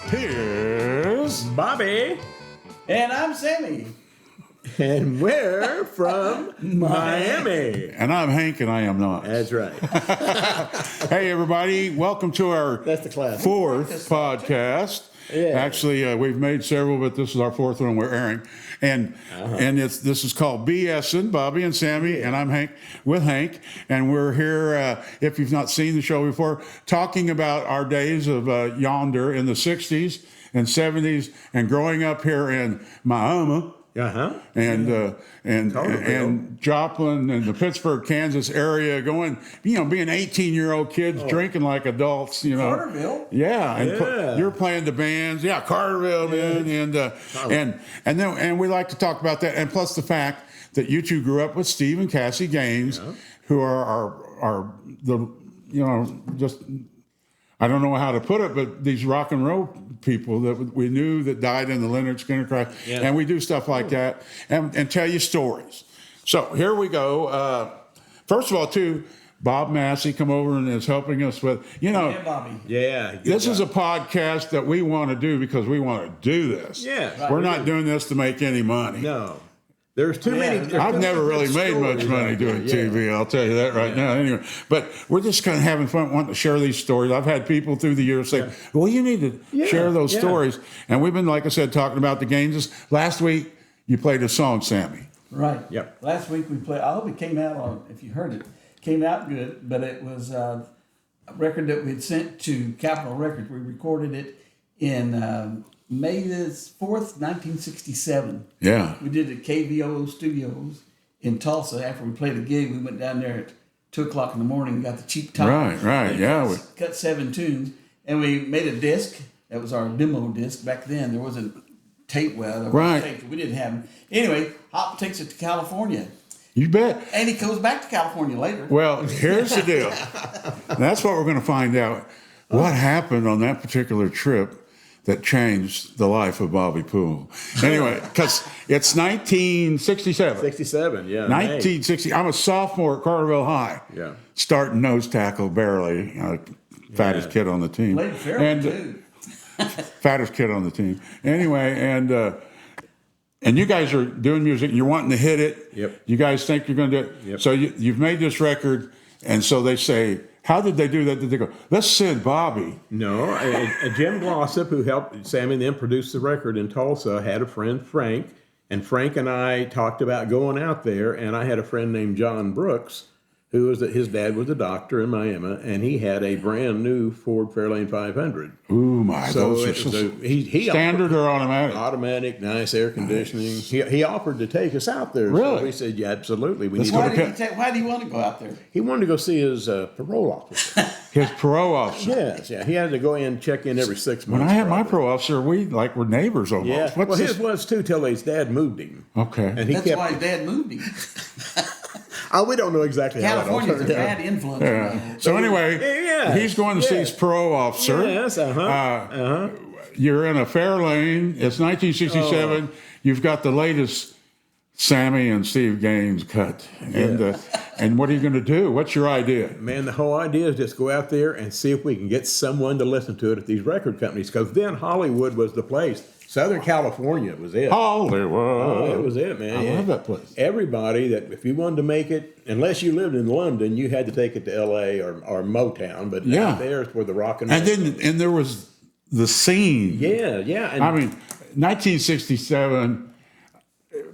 Here's Bobby. And I'm Sammy. And we're from Miami. and I'm Hank, and I am not. That's right. Hey, everybody! Welcome to our That's the class. fourth podcast. Yeah. Actually, we've made several, but this is our fourth one we're airing, and this is called BSing, Bobby and Sammy, and I'm Hank with Hank, and we're here. If you've not seen the show before, talking about our days of yonder in the '60s and '70s, and growing up here in Miami. And Joplin and the Pittsburgh, Kansas area, being 18-year-old kids drinking like adults, Carterville. Yeah, and you're playing the bands, Carterville, man, and we like to talk about that, and plus the fact that you two grew up with Steve and Cassie Gaines, who are just. I don't know how to put it, but these rock and roll people that we knew that died in the Leonard Skinner crash, and we do stuff like that and tell you stories. So here we go. First of all, too, Bob Massey come over and is helping us with, Yeah, Bobby. Yeah. This is a podcast that we want to do because we want to do this. Yeah. Right. We're not doing this to make any money. No. There's too many. I've never really made much money doing TV. I'll tell you that right now. Anyway, but we're just kind of having fun, wanting to share these stories. I've had people through the years say, "Well, you need to share those stories." And we've been, like I said, talking about the Gaineses. Last week, you played a song, Sammy. Right. Yep. Last week we played. I hope it came out on. If you heard it, came out good. But it was a record that we had sent to Capitol Records. We recorded it in May the 4th, 1967. Yeah. We did it at KVOO Studios in Tulsa. After we played a gig, we went down there at 2:00 in the morning and got the cheap time. Right. Yeah. Cut 7 tunes, and we made a disc. That was our demo disc. Back then, there wasn't tape. Well, there was tape. We didn't have them. Anyway, Hop takes it to California. You bet. And he goes back to California later. Well, here's the deal. That's what we're going to find out. What happened on that particular trip that changed the life of Bobby Poole. Anyway, because it's 1967. 67, yeah. 1960. I'm a sophomore at Carterville High. Yeah. Starting nose tackle barely. Fattest kid on the team. Played fairly, too. Fattest kid on the team. Anyway, and you guys are doing music, and you're wanting to hit it. Yep. You guys think you're going to do it. Yep. So you've made this record, and so they say, how did they do that? Did they go, let's send Bobby? No. Jim Glossop, who helped Sammy and them produce the record in Tulsa, had a friend, Frank. And Frank and I talked about going out there. And I had a friend named John Brooks, his dad was a doctor in Miami, and he had a brand new Ford Fairlane 500. Ooh, my! So those are he standard or automatic? Automatic, nice air conditioning. Nice. He offered to take us out there. Really? So we said, yeah, absolutely. Why do you want to go out there? He wanted to go see his parole officer. His parole officer. Yes, yeah. He had to go in, check in every 6 months. When I had my parole officer, we were neighbors almost. Yeah. His was too till his dad moved him. Okay. And That's why his dad moved him. We don't know exactly how that all California's a turned out. bad influence. Yeah. So anyway, he's going to see his parole officer. Yes, You're in a fair lane. It's 1967. You've got the latest Sammy and Steve Gaines cut. And what are you going to do? What's your idea? Man, the whole idea is just go out there and see if we can get someone to listen to it at these record companies. Because then Hollywood was the place. Southern California was it. Hollywood. Oh, it was it, man. I love that place. Everybody that, if you wanted to make it, unless you lived in London, you had to take it to L.A. or Motown. But out there's where the rock and roll. And there was the scene. Yeah. And 1967.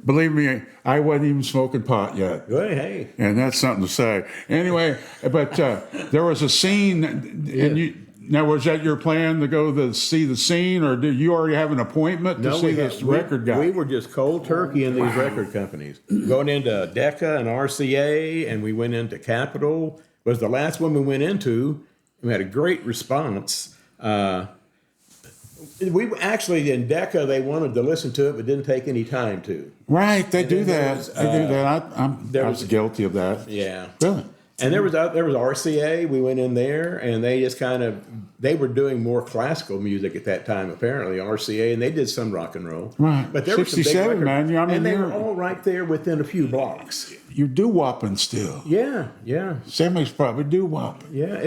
Believe me, I wasn't even smoking pot yet. Hey. And that's something to say. Anyway, but there was a scene, and now was that your plan to go see the scene, or did you already have an appointment to see this record guy? We were just cold turkey in these record companies. Going into Decca and RCA, and we went into Capitol. Was the last one we went into. We had a great response. We actually, in Decca, they wanted to listen to it, but didn't take any time to. Right, they do that. I was guilty of that. Yeah. Really? And there was RCA. We went in there, and they just they were doing more classical music at that time, apparently, RCA, and they did some rock and roll. Right. But there 67, were some big records, man. And they were all right there within a few blocks. You doo-wopping still. Yeah. Sammy's probably doo-wopping. Yeah,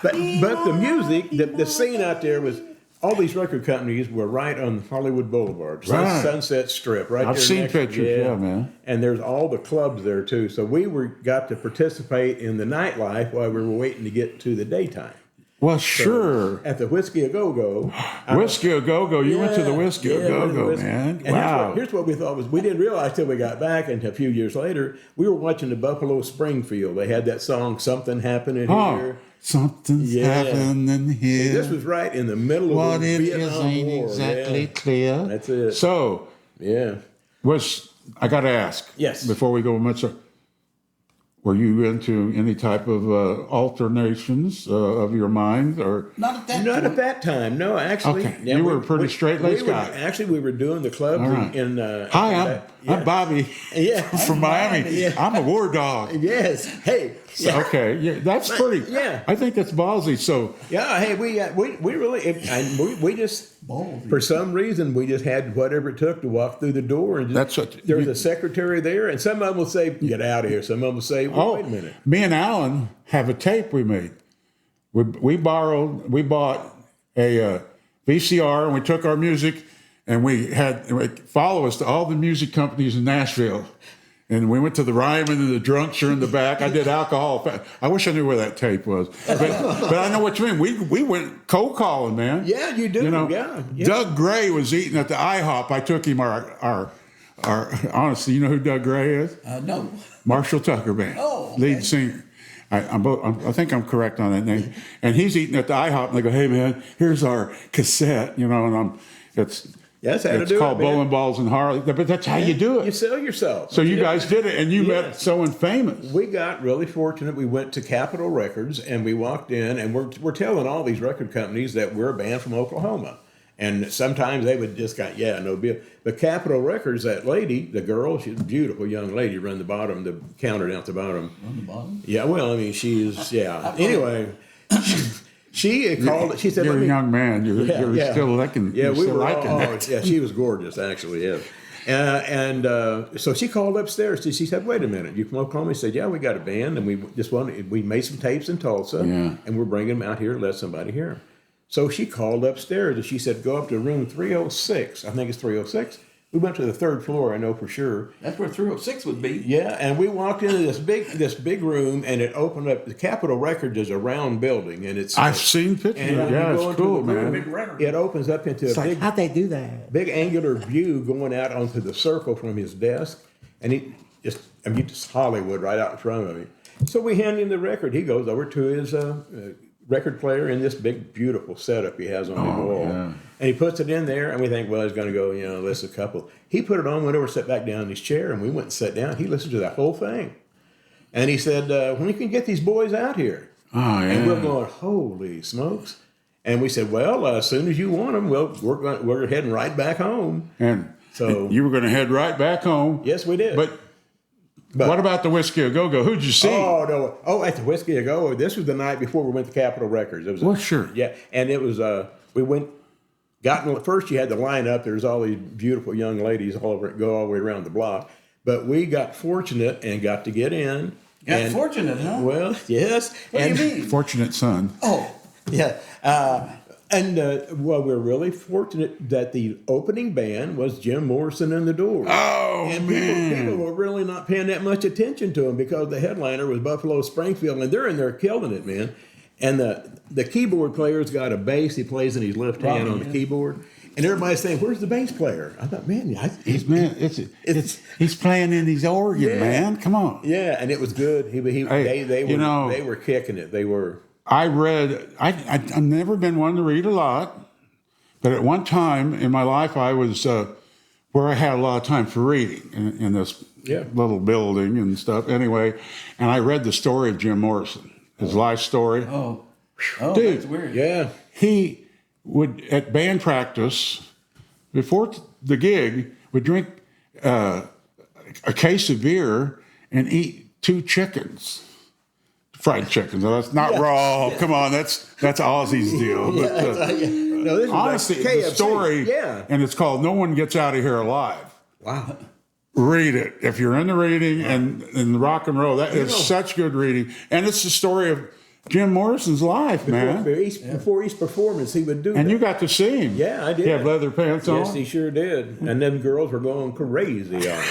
but the music, the scene out there was all these record companies were right on Hollywood Boulevard, Right. Sunset Strip, right I've there. seen next to- pictures, yeah, man. And there's all the clubs there too. So we got to participate in the nightlife while we were waiting to get to the daytime. Well, sure. At the Whiskey A Go Go. Whiskey A Go Go. You went to the Whiskey A Go Go, man. And Wow. here's what we thought was we didn't realize till we got back, and a few years later, we were watching the Buffalo Springfield. They had that song "Something Happening Oh, Here." something's Yeah. happening here. This was right in the middle of What the it is Vietnam ain't War. exactly Yeah. clear. That's it. So, Yeah. I got to ask. Yes. Before we go much, were you into any type of alternations of your mind, or Not at that Not point. at that time. No, actually. Okay. You were a pretty straight-laced we were- guy. Actually, we were doing the clubs All right. in hi, I'm Bobby Yeah. from Miami. Yeah. I'm a war dog. Yes. Hey. Yeah. Okay, yeah, that's pretty. Yeah. I think that's ballsy. So, Yeah. Hey, we really we just Bold. for some reason we just had whatever it took to walk through the door, and just, That's what- there was a secretary there, and some of them will say, "Get out of here." Some of them will say, well, "Wait a minute." me and Alan have a tape we made. We bought a VCR, and we took our music, and we had follow us to all the music companies in Nashville. And we went to the Ryman, and the drunks are in the back. I did alcohol. I wish I knew where that tape was, but I know what you mean. We went cold calling, man. Yeah, you do. You know, yeah. Doug Gray was eating at the IHOP. I took him our honestly, you know who Doug Gray is? No. Marshall Tucker Band, Oh, okay. lead singer. I think I'm correct on that name. And he's eating at the IHOP, and they go, "Hey man, here's our cassette," you know, and it's That's how to it's do it, called man. Bowling Balls and Harley, but that's how you do You it. sell yourself. So you Yeah. guys did it, and you met Yes. someone famous. We got really fortunate. We went to Capitol Records, and we walked in, and we're telling all these record companies that we're a band from Oklahoma. And sometimes they would just go, "Yeah, no bill." But Capitol Records, that lady, the girl, she's a beautiful young lady, run the bottom, the counter down at the bottom. On the bottom. Yeah, well, I mean, she's, yeah. Anyway, she called it. She said, You're "Let a me." young man. You're still liking. Yeah, you're we still were liking all, it. yeah, she was gorgeous, actually, yeah. So she called upstairs. She said, "Wait a minute, you from Oklahoma?" He said, "Yeah, we got a band, and we made some tapes in Tulsa, Yeah. and we're bringing them out here to let somebody hear them." So she called upstairs, and she said, "Go up to room 306. I think it's 306. We went to the third floor, I know for sure. That's where 306 would be. Yeah, and we walked into this big room, and it opened up. The Capitol Records is a round building, and it's I've seen pictures. and when Yeah, you go it's into cool, the room, man. it opens up into a big How'd they do that? big angular view going out onto the circle from his desk, and just Hollywood right out in front of him. So we hand him the record. He goes over to his record player in this big, beautiful setup he has on the wall, yeah. and he puts it in there. And we think, well, he's going to go, listen a couple. He put it on, went over, sat back down in his chair, and we went and sat down. He listened to that whole thing, and he said, "When you can get these boys out here?" Oh, yeah. And we're going, "Holy smokes!" And we said, "Well, as soon as you want them, we're heading right back home." And So- you were going to head right back home. Yes, we did. But what about the Whiskey A Go Go? Who'd you see? Oh no! Oh, at the Whiskey A Go. This was the night before we went to Capitol Records. It was Well, sure. Yeah, and it was we went. First, you had the line up. There's all these beautiful young ladies go all the way around the block. But we got fortunate and got to get in. Got fortunate, huh? Well, yes. What do you mean? Fortunate son. Oh, Yeah. We're really fortunate that the opening band was Jim Morrison and the Doors. Oh, And man. people were really not paying that much attention to him because the headliner was Buffalo Springfield, and they're in there killing it, man. And the keyboard player's got a bass. He plays in his left hand on the keyboard. And everybody's saying, "Where's the bass player?" I thought, man, He's playing in his organ, Yeah. man. Come on. yeah, and it was good. They were kicking it. They were. I read. I've never been one to read a lot, but at one time in my life, I was where I had a lot of time for reading in this Yeah. little building and stuff. Anyway, and I read the story of Jim Morrison, his life story. oh, Dude. that's weird. Yeah. He would at band practice before the gig would drink a case of beer and eat 2 chickens. Fried chickens. Now, that's not raw. Come on, that's Aussie's deal. But, No, this was honestly, like the KFC. story, Yeah. and it's called "No One Gets Out of Here Alive." Wow. Read it if you're into reading and rock and roll. That is such good reading, and it's the story Jim Morrison's life, man. Before each performance, he would do And that. you got to see him. Yeah, I did. He had leather pants on. Yes, he sure did. And them girls were going crazy on him.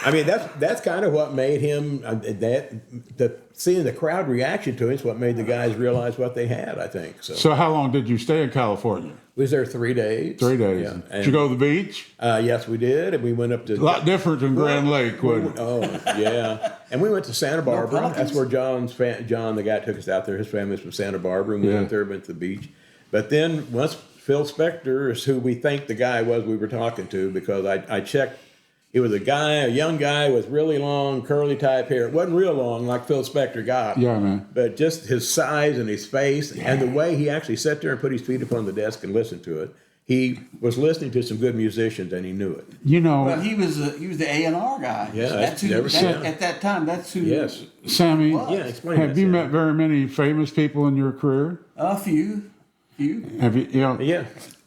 I mean, that's kind of what made him seeing the crowd reaction to him is what made the guys realize what they had. I think so. So how long did you stay in California? We was there 3 days. 3 days. Yeah. Did you go to the beach? Yes, we did, and we went up to A lot different than Grand Lake, wouldn't it? Oh, yeah. And we went to Santa Barbara. Pelicans? That's where John, the guy, took us out there. His family's from Santa Barbara, and we went there, went to the beach. But then once Phil Spector is who we think the guy was we were talking to, because I checked. It was a young guy with really long curly type hair. It wasn't real long like Phil Spector got. Yeah, man. But just his size and his face and the way he actually sat there and put his feet upon the desk and listened to it. He was listening to some good musicians and he knew it. You know, Well, he was the A&R guy. Yeah, that's who. never said- At that time, that's who. Yes. Sammy, Yeah, explain have that, you Sam. met very many famous people in your career? A few. Have you? You know, Yeah.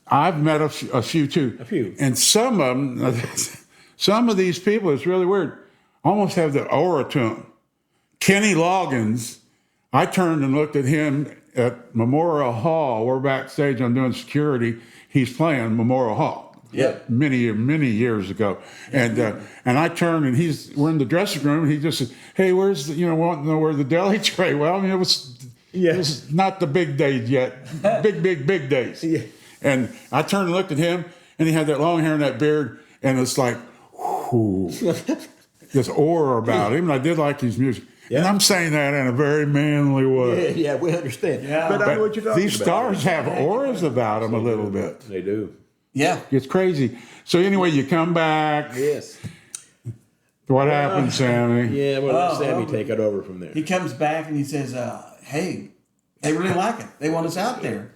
I've met a few too. A few. And some of them, some of these people, it's really weird, almost have the aura to them. Kenny Loggins, I turned and looked at him at Memorial Hall. We're backstage, I'm doing security. He's playing Memorial Hall. Yeah. Many years ago. And I turned and we're in the dressing room and he just said, hey, where's wanting to know where the deli tray? Well, I mean, it was not the big days yet. Big days. Yeah. And I turned and looked at him and he had that long hair and that beard and it's like, whoo, this aura about him. And I did like his music. Yeah. And I'm saying that in a very manly way. Yeah, we understand. Yeah. But I know what you're talking These about. stars have auras about them a little bit. They do. Yeah. It's crazy. So anyway, you come back. Yes. What happened, Sammy? Yeah, well, let Sammy well, take it over from there. He comes back and he says, "Hey, they really like it. They want us out there,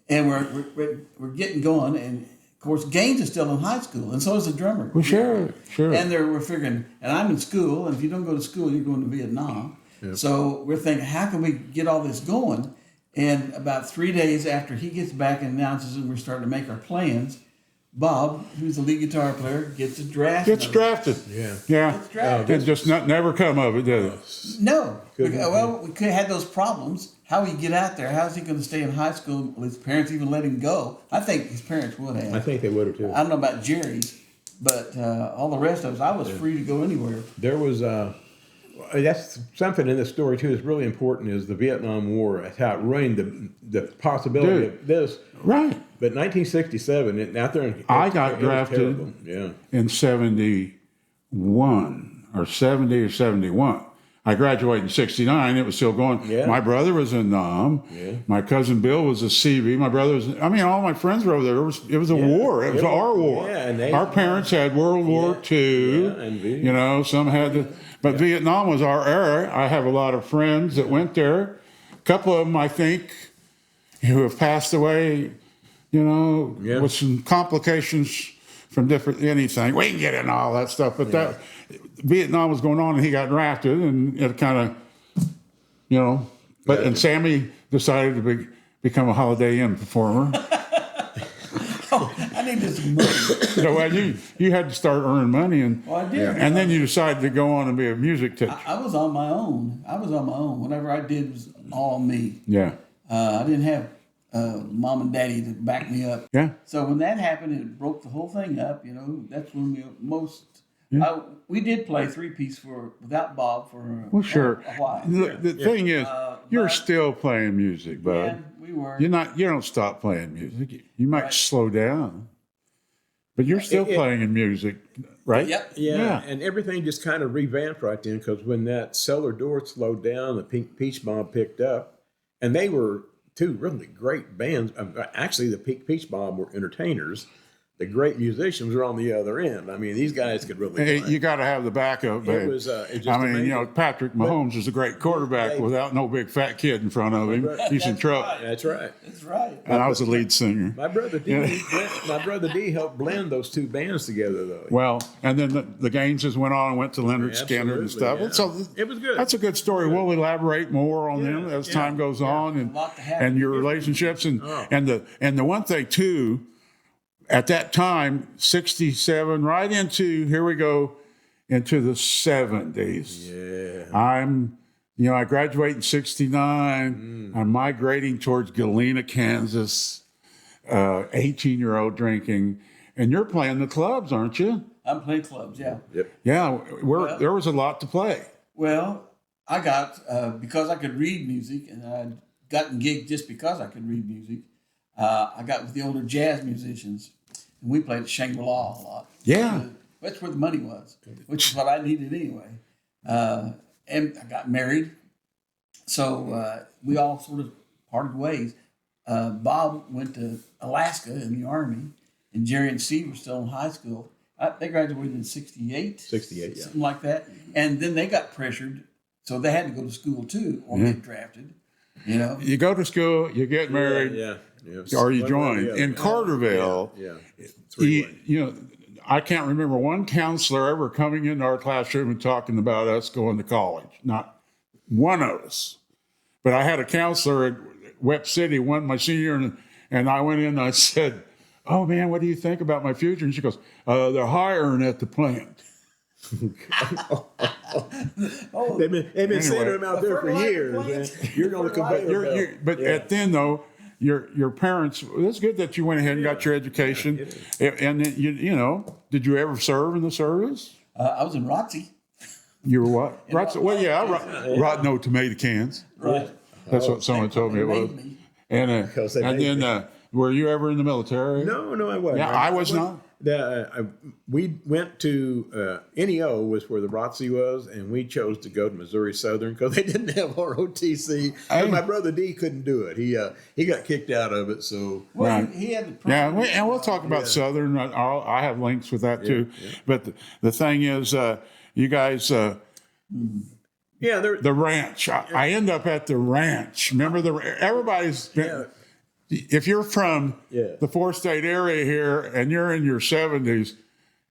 and we're getting going." And of course, Gaines is still in high school, and so is the drummer. Well, sure. And we're figuring, and I'm in school, and if you don't go to school, you're going to Vietnam. Yep. So we're thinking, how can we get all this going? And about 3 days after he gets back and announces, and we're starting to make our plans, Bob, who's the lead guitar player, gets drafted. Gets drafted. Yeah. Yeah. Gets drafted. It just never come of it, did it? No. Couldn't- Well, we could have had those problems. How would he get out there? How's he going to stay in high school? Will his parents even let him go? I think his parents would have. I think they would have too. I don't know about Jerry's, but all the rest of us, I was free to go anywhere. There was that's something in this story too that's really important is the Vietnam War, how it ruined the possibility of this. Right. But 1967, out there in I got it was drafted. terrible. Yeah. In 71 or 70 or 71. I graduated in 69. It was still going. Yeah. My brother was in Nam. Yeah. My cousin Bill was a CV. My brother was, all my friends were over there. It was a war. It was our war. Yeah, and our parents had World War II. Yeah, and Vietnam. Some had the, but Vietnam was our era. I have a lot of friends that went there. A couple of them, I think, who have passed away, Yeah. with some complications from different anything. We can get into all that stuff, but that Vietnam was going on and he got drafted and it kind of, and Sammy decided to become a Holiday Inn performer. I need this money. Well, you had to start earning money and Well, I did. and then you decided to go on and be a music teacher. I was on my own. Whatever I did was all me. Yeah. I didn't have mom and daddy to back me up. Yeah. So when that happened, it broke the whole thing up. That's when we did play three-piece without Bob for Well, sure. a while. The thing is, you're but- still playing music, bud. Yeah, we were. You don't stop playing music. You might slow down, but you're still playing in music, right? Yep. Yeah, and everything just kind of revamped right then because when that cellar door slowed down, the Peach Bomb picked up, and they were two really great bands. Actually, the Peach Bomb were entertainers. The great musicians were on the other end. I mean, these guys could really Hey, play. you got to have the backup, babe. It was just amazing. Patrick Mahomes is a great quarterback without no big fat kid in front of him. He's in trouble. That's right. That's right. And I was the lead singer. My brother D helped blend those two bands together, though. Well, and then the games just went on and went to Leonard Skinner and stuff. Absolutely, So it was good. That's a good story. We'll elaborate more on them as time goes on lot to happen. and your relationships and the one thing too. At that time, 67, right into, here we go, into the 70s. Yeah. I'm You know, I graduate in '69. I'm migrating towards Galena, Kansas. 18-year-old drinking, and you're playing the clubs, aren't you? I'm playing clubs, yeah. Yep. Yeah, there was a lot to play. Well, I got, because I could read music, and I'd gotten gigs just because I could read music, I got with the older jazz musicians, and we played at Shangri-La a lot. Yeah. That's where the money was, which is what I needed anyway. And I got married, so we all sort of parted ways. Bob went to Alaska in the Army, and Jerry and Steve were still in high school. They graduated in '68. 68, yeah. Something like that. And then they got pressured, so they had to go to school too or get drafted. You know, You go to school, you get married, Yeah. or you One way or join. the other. In Carterville, Yeah. Three-way. you know, I can't remember one counselor ever coming into our classroom and talking about us going to college. Not one of us. But I had a counselor at Webb City, my senior, and I went in and I said, "Oh man, what do you think about my future?" And she goes, "They're hiring at the plant." They've been sending them out there for years. Man. You're going to compare. But at then though, your parents. It's good that you went ahead and got your education. And then you know, did you ever serve in the service? I was in ROTC. You were what? Right. Well, yeah, rotten tomato cans. Right. That's what someone told me it was. And then, were you ever in the military? No, I wasn't. Yeah, I was not. We went to NEO was where the ROTC was, and we chose to go to Missouri Southern because they didn't have ROTC. And my brother D couldn't do it. He got kicked out of it. So Well, Right. he had the Yeah, and we'll talk about Southern. I have links with that too. Yeah. But the thing is, you guys, yeah, the ranch. I end up at the ranch. Remember everybody's been. Yeah. If you're from the four-state area here and you're in your 70s,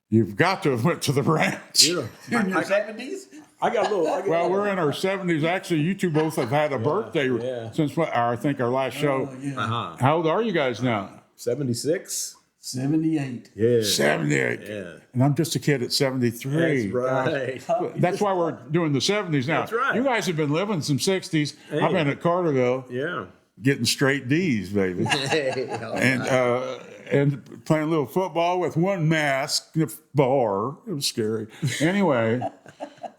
you've got to have went to the ranch. Yeah. in your 70s. I got a little. Well, we're in our 70s. Actually, you two both have had a birthday since I think our last show. Yeah. How old are you guys now? 76. 78. Yeah. 78. Yeah. And I'm just a kid at 73. That's right. Gosh. That's why we're doing the 70s now. That's right. You guys have been living some 60s. I've been at Carterville Yeah. getting straight D's, baby. And playing a little football with one mask in a bar. It was scary. Anyway,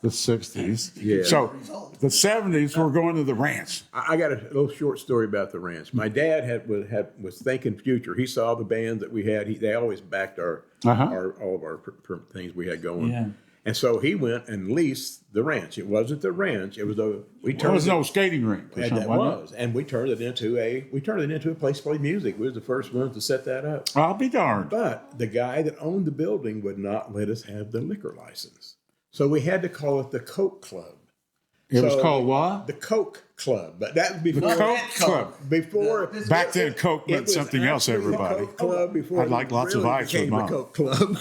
the 60s. Yeah. So the 70s, we're going to the ranch. I got a little short story about the ranch. My dad was thinking future. He saw the band that we had. They always backed all of our things we had going. Yeah. And so he went and leased the ranch. It wasn't the ranch. It was There was no skating rink. Or something, that wasn't was, and we turned it into a place to play music. We was the first ones to set that up. it? I'll be darned. But the guy that owned the building would not let us have the liquor license, so we had to call it the Coke Club. It was called what? The Coke Club, but that was before The Coke Club. Before Back then, Coke meant something else, actually the everybody. Coke Club before I'd like it lots of really ice with became the mine. Coke Club.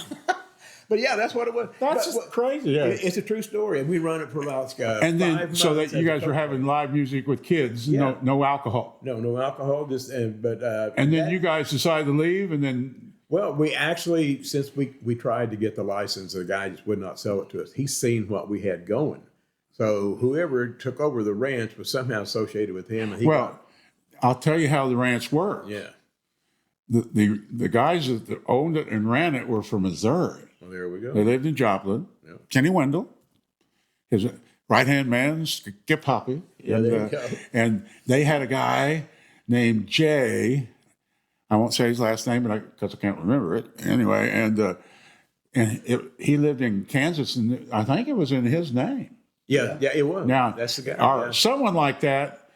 But yeah, that's what it was. That's But just crazy. Yeah. It's a true story, and we run it for about And then, 5 so months that you as a guys were Coke having Club. live music with kids, Yeah. no alcohol. No alcohol. Just And then you guys decided to leave, and then Well, we actually, since we tried to get the license, the guy just would not sell it to us. He's seen what we had going. So whoever took over the ranch was somehow associated with him. And he I'll tell you how the ranch worked. yeah. The guys that owned it and ran it were from Missouri. Well, there we go. They lived in Joplin. Yeah. Kenny Wendell, his right-hand man, Skip Hoppy. Yeah, and, there you go. And they had a guy named Jay. I won't say his last name, because I can't remember it. Anyway, he lived in Kansas, and I think it was in his name. Yeah, it was. Now, that's the guy. or yeah. someone like that,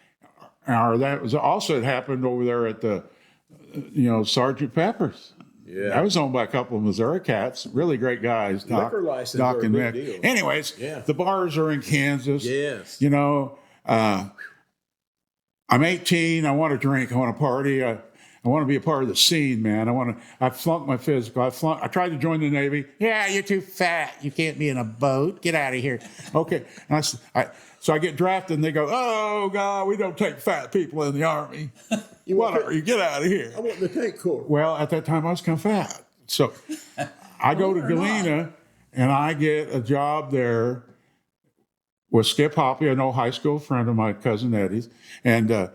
or that was also had happened over there at the, Sergeant Pepper's. Yeah. That was owned by a couple of Missouri cats, really great guys. Liquor license Doc are a and big Mick. deal. Anyways, Yeah. the bars are in Kansas. Yes. I'm 18. I want to drink. I want to party. I want to be a part of the scene, man. I flunked my physical. I tried to join the Navy. Yeah, you're too fat. You can't be in a boat. Get out of here. Okay. And so I get drafted, and they go, "Oh God, we don't take fat people in the Army." Whatever. You get out of here. I want the tank corps. Well, at that time, I was kind of fat. So I go to Galena, and I get a job there with Skip Hoppy, an old high school friend of my cousin Eddie's, and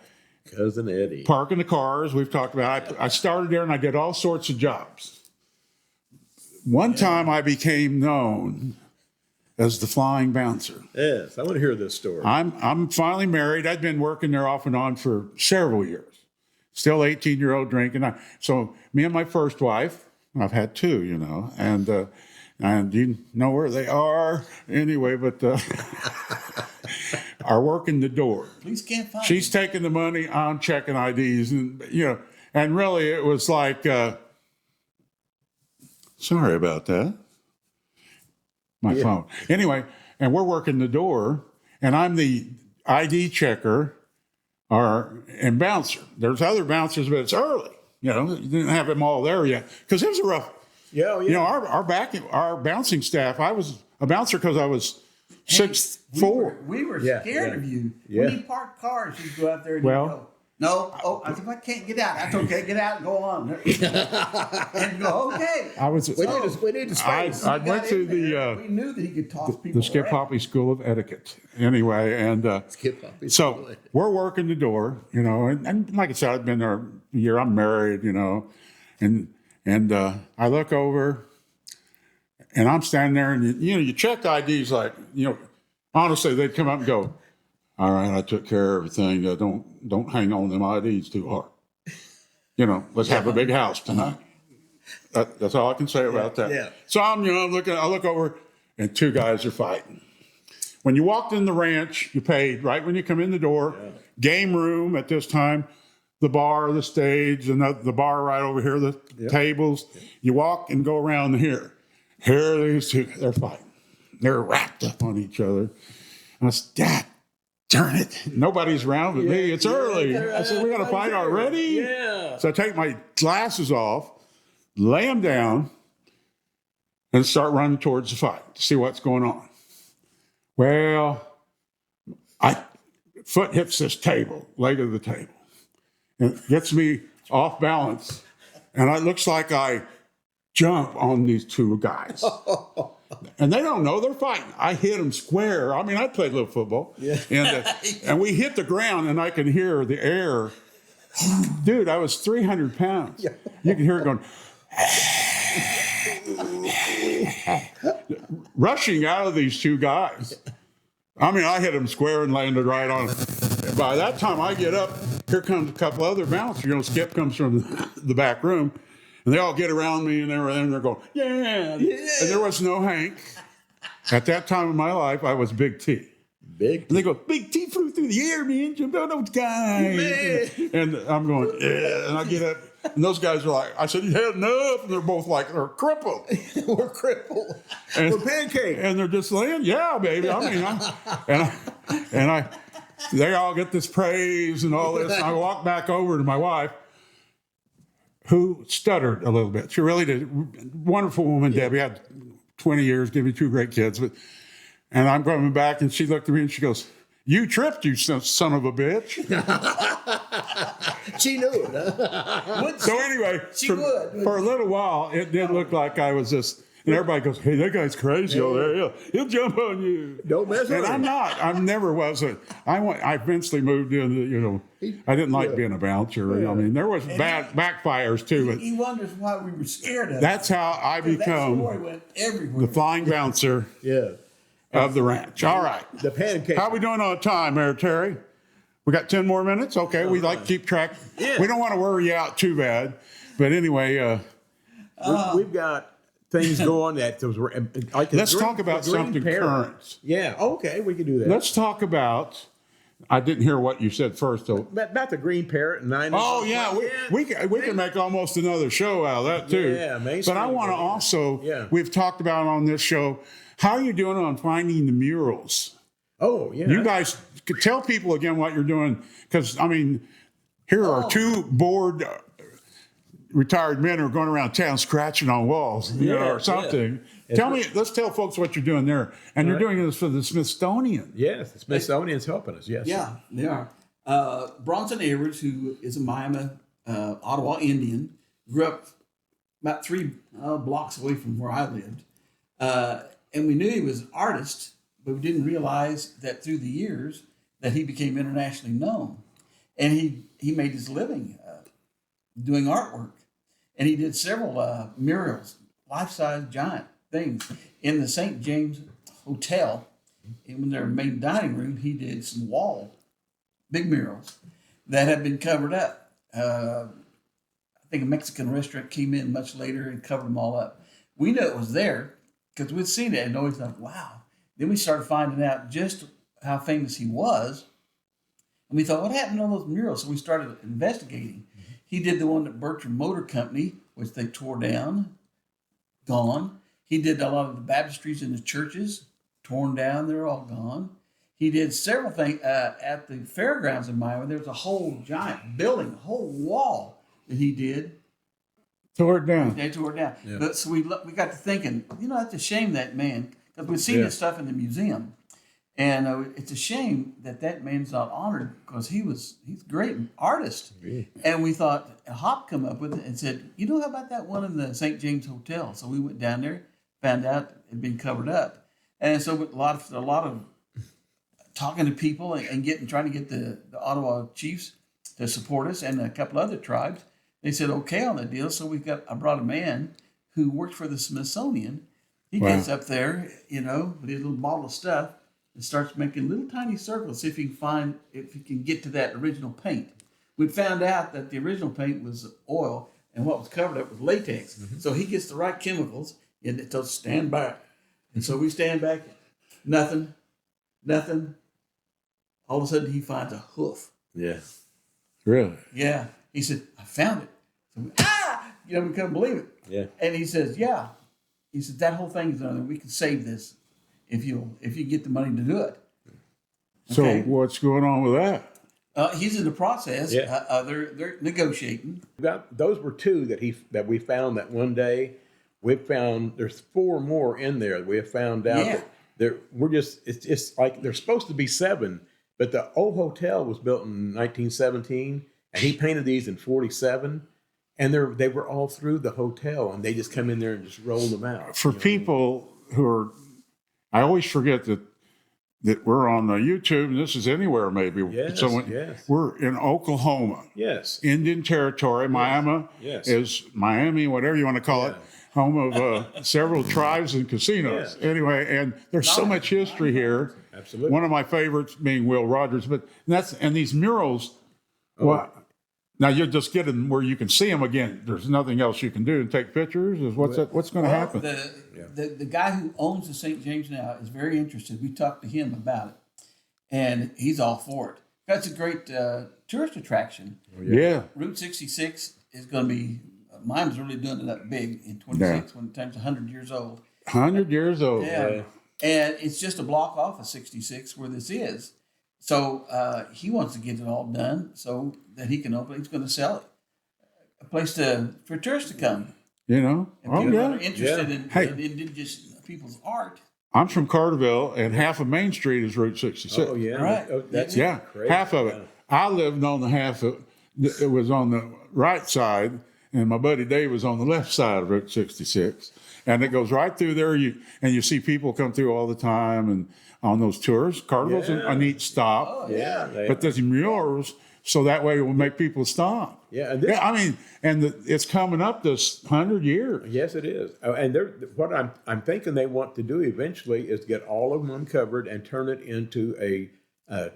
Cousin Eddie. parking the cars. We've talked about. I started there, and I did all sorts of jobs. One time, I became known as the flying bouncer. Yes, I want to hear this story. I'm finally married. I'd been working there off and on for several years. Still 18-year-old drinking. So me and my first wife, I've had two, and you know where they are anyway, but are working the door. Police can't find She's taking the money, I'm checking IDs, and really it was like, sorry about that. My phone. Anyway, and we're working the door, and I'm the ID checker and bouncer. There's other bouncers, but it's early. You didn't have them all there yet because it was a rough. Yeah. Our bouncing staff. I was a bouncer because I was 6'4". We were scared of you. Yeah. When you park cars, you go out there and you go, no. Oh, I said, I can't get out. That's okay. Get out and go on. And go, okay. We need to space. I went to we knew that he could toss people the Skip around. Hoppy School of Etiquette. Anyway, and Skip Hoppy. so we're working the door, and like I said, I've been there a year. I'm married, and I look over, and I'm standing there, and you check IDs like, honestly, they'd come up and go, all right, I took care of everything. Don't hang on them IDs too hard. Let's have a big house tonight. That's all I can say about that. Yeah. So I'm looking. I look over, and two guys are fighting. When you walked in the ranch, you paid right when you come in the door. Yeah. Game room at this time, the bar, the stage, and the bar right over here, the tables. Yeah. You walk and go around here. Here are these two. They're fighting. They're wrapped up on each other. And I said, Dad, darn it. Nobody's around but me. It's early. I said, we got to fight already? Yeah. So I take my glasses off, lay them down, and start running towards the fight to see what's going on. Well, foot hits this table, leg of the table, and it gets me off balance. And it looks like I jump on these two guys. And they don't know they're fighting. I hit them square. I mean, I played a little football. Yeah. And we hit the ground, and I can hear the air. Dude, I was 300 pounds. You can hear it going, rushing out of these two guys. I mean, I hit them square and landed right on it. By that time I get up, here comes a couple other bouncers. Skip comes from the back room. And they all get around me, and they're going, yeah. And there was no Hank. At that time in my life, I was Big T. Big T. And they go, Big T flew through the air, man. Jumped on those guys. And I'm going, yeah. And I get up, and those guys are like, I said, you had enough. And they're both like, they're crippled. We're crippled. And, we're pancakes. And they're just laying, yeah, baby. I mean, they all get this praise and all this. And I walk back over to my wife, who stuttered a little bit. She really did. Wonderful woman, Debbie. Had 20 years, gave me two great kids. And I'm coming back, and she looked at me, and she goes, you tripped, you son of a bitch. She knew it. Huh? So anyway, for a little while, it did look like I was just, and everybody goes, hey, that guy's crazy over there. He'll jump on you. Don't mess with him. And I'm not. I never was I eventually moved into, I didn't like being a bouncer. Yeah. I mean, there was bad backfires too. But he wonders why we were scared of that's how I become the flying bouncer of the ranch. All right. The pancake. How are we doing on time, Mayor Terry? We got 10 more minutes? Okay, we like to keep track. Yeah. We don't want to worry you out too bad. But anyway. We've got things going that those were let's talk about something current. Yeah, okay, we can do that. Let's talk about. I didn't hear what you said first, though. About the green parrot and 9. Oh yeah, we can make almost another show out of that too. Yeah, but I want to also. We've talked about on this show. How are you doing on finding the murals? Oh yeah, you guys could tell people again what you're doing, because I mean, here are two bored. Retired men who are going around town scratching on walls, or something. Yeah. Let's tell folks what you're doing there. And you're doing this for the Smithsonian. Yes, the Smithsonian's helping us, yes. Yeah, they are. Bronson Edwards, who is a Miami, Ottawa Indian, grew up about 3 blocks away from where I lived. And we knew he was an artist but we didn't realize that through the years that he became internationally known, and he made his living doing artwork, and he did several murals, life-size giant things in the St. James Hotel. In their main dining room, he did some big murals that had been covered up. I think a Mexican restaurant came in much later and covered them all up. We knew it was there because we'd seen it and always thought, wow. Then we started finding out just how famous he was. And we thought, what happened to all those murals? So we started investigating. He did the one at Bertram Motor Company, which they tore down, gone. He did a lot of the baptistries in the churches, torn down, they're all gone. He did several things at the fairgrounds in Miami. There was a whole giant building, a whole wall that he did. Tore it down. They tore it down. Yeah. But so we got to thinking, that's a shame that man, because we've seen his stuff in the museum, and it's a shame that man's not honored because he's a great artist. Yeah. And we thought Hop come up with it and said, how about that one in the St. James Hotel? So we went down there, found out it had been covered up, and so a lot of talking to people and trying to get the Ottawa Chiefs to support us and a couple other tribes. They said okay on the deal. So I brought a man who worked for the Smithsonian. He gets up there, with his little bottle of stuff and starts making little tiny circles, see if he can get to that original paint. We found out that the original paint was oil and what was covered up was latex. Mm-hmm. So he gets the right chemicals and it tells stand back. And so we stand back, nothing. All of a sudden he finds a hoof. Yeah. Really? Yeah. He said, I found it. So we couldn't believe it. Yeah. And he says, yeah. He said, that whole thing is on there. We can save this if you get the money to do it. Okay? So what's going on with that? He's in the process. Yeah. They're negotiating. Those were two that we found that one day. We found there's 4 more in there. We have found out that it's like there's supposed to be 7, but the old hotel was built in 1917, and he painted these in 47, and they were all through the hotel, and they just come in there and just roll them out. For people who are, I always forget that we're on YouTube, and this is anywhere maybe. Yes, yes. We're in Oklahoma. Yes. Indian Territory. Miami is Miami, whatever you want to call it, home of several tribes and casinos. Yeah. Anyway, and there's so much history here. Absolutely. One of my favorites being Will Rogers, but and these murals. Well, now you're just getting where you can see them again. There's nothing else you can do and take pictures. What's going to happen? The guy who owns the St. James now is very interested. We talked to him about it, and he's all for it. That's a great tourist attraction. Yeah. Route 66 is going to be. Miami's really doing it up big in 26 when the time's 100 years old. 100 years old. Yeah. And it's just a block off of 66 where this is. So he wants to get it all done so that he can open it. He's going to sell it. A place for tourists to come. And people that are interested Yeah. in just people's art. I'm from Carterville, and half of Main Street is Route 66. Oh, yeah. Right. Oh, that's Yeah, crazy. half of it. I lived on the half of it was on the right side, and my buddy Dave was on the left side of Route 66. And it goes right through there. You see people come through all the time, and on those tours, Carterville's a neat stop. Oh, Yeah. But there's murals, so that way it will make people stop. Yeah, and it's coming up this 100 years. Yes, it is. And what I'm thinking they want to do eventually is get all of them uncovered and turn it into a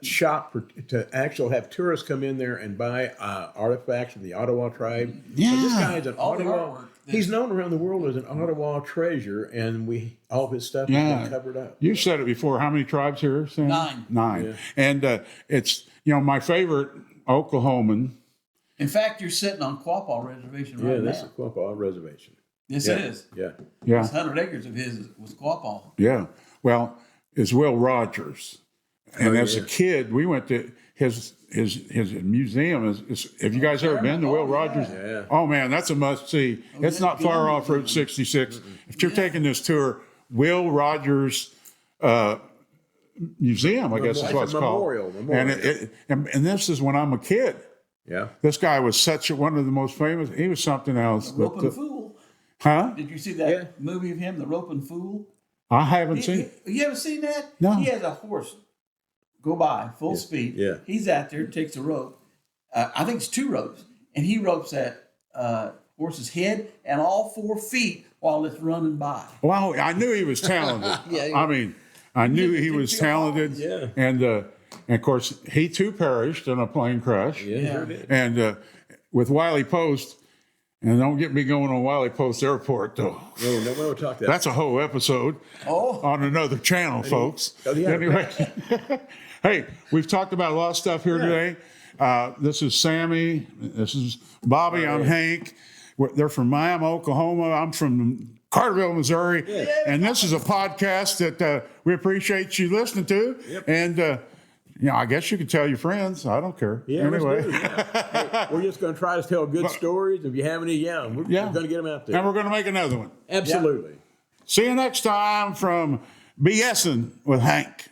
shop to actually have tourists come in there and buy artifacts from the Ottawa tribe. Yeah. So this guy is an All the Ottawa. artwork. He's known around the world as an Ottawa treasure, and all of his stuff has been covered up. You said it before. How many tribes here, Sam? 9. 9. Yeah. And it's, my favorite Oklahoman. In fact, you're sitting on Quapaw Reservation right This is now. Quapaw Reservation. This is. Yeah. Yeah. This 100 acres of his was Quapaw. Yeah. Well, it's Will Rogers. And as a kid, we went to his museum. Have you guys ever been to Will Rogers? Yeah. Oh, man, that's a must-see. It's not far off Route 66. If you're taking this tour, Will Rogers Museum, I guess is what it's called. Memorial. And this is when I'm a kid. Yeah. This guy was one of the most famous. He was something else. Rope and Fool. Huh? Did you see that movie of him, The Rope and Fool? I haven't seen. You haven't seen that? No. He has a horse go by full speed. Yeah. He's out there, takes a rope. I think it's 2 ropes, and he ropes that horse's head and all 4 feet while it's running by. Well, I knew he was talented. Yeah, I mean, I knew he was feel hard. talented. Yeah. And of course, he too perished in a plane crash. Yeah, sure did. And with Wiley Post, and don't get me going on Wiley Post Airport, though. No, nobody will talk that. That's a whole episode Oh. on another channel, folks. Oh, yeah. Anyway, hey, we've talked about a lot of stuff here today. This is Sammy. This is Bobby. I'm Hank. They're from Miami, Oklahoma. I'm from Carterville, Missouri. Yeah. And this is a podcast that we appreciate you listening to. Yep. And, I guess you can tell your friends. I don't care. Yeah, anyway. let's do it. Hey, we're just going to try to tell good stories. If you have any, we're going to get them out there. And we're going to make another one. Absolutely. See you next time from BSing with Hank.